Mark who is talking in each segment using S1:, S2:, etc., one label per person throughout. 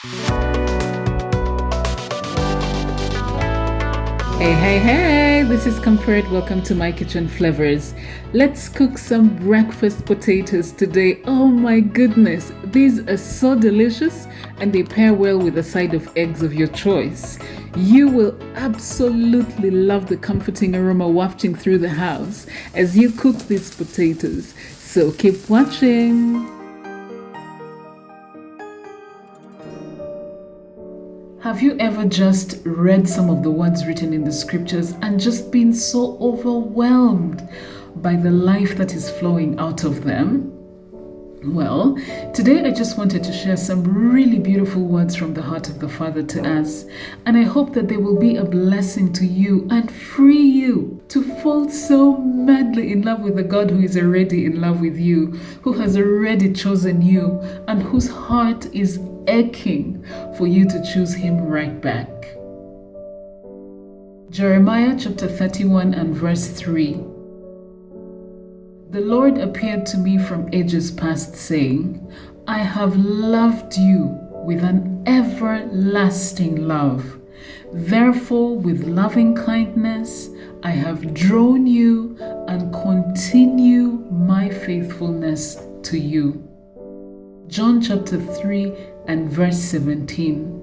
S1: Hey, this is Comfort. Welcome to my kitchen Flavours. Let's cook some breakfast potatoes today. Oh my goodness, these are so delicious and they pair well with a side of eggs of your choice. You will absolutely love the comforting aroma wafting through the house as you cook these potatoes. So keep watching. Have you ever just read some of the words written in the scriptures and just been so overwhelmed by the life that is flowing out of them? Well, today I just wanted to share some really beautiful words from the heart of the Father to us, and I hope that they will be a blessing to you and free you to fall so madly in love with the God who is already in love with you, who has already chosen you, and whose heart is aching for you to choose Him right back. Jeremiah chapter 31 and verse 3. The Lord appeared to me from ages past, saying, I have loved you with an everlasting love. Therefore, with loving kindness, I have drawn you and continue my faithfulness to you. John chapter 3 and verse 17.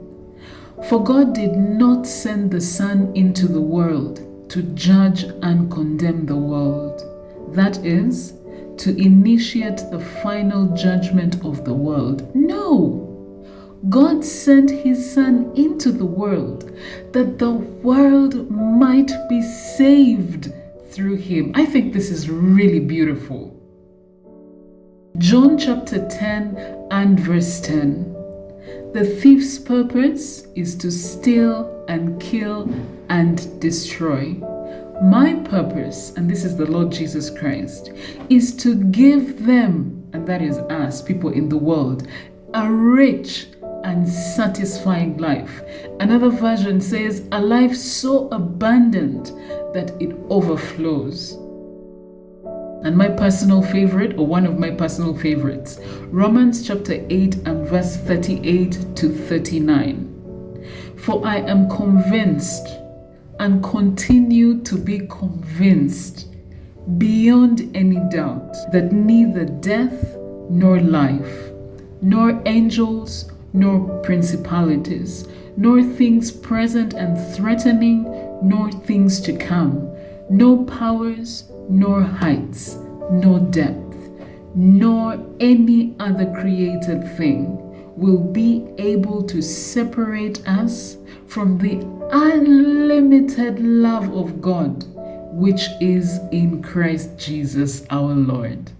S1: For God did not send the Son into the world to judge and condemn the world. That is, to initiate the final judgment of the world. No! God sent His Son into the world that the world might be saved through Him. I think this is really beautiful. John chapter 10 and verse 10. The thief's purpose is to steal and kill and destroy. My purpose, and this is the Lord Jesus Christ, is to give them, and that is us, people in the world, a rich and satisfying life. Another version says, a life so abundant that it overflows. And my personal favorite, or one of my personal favorites, Romans chapter 8 and verse 38 to 39. For I am convinced and continue to be convinced beyond any doubt that neither death nor life, nor angels, nor principalities, nor things present and threatening, nor things to come, no powers, nor heights, nor depth, nor any other created thing will be able to separate us from the unlimited love of God, which is in Christ Jesus our Lord.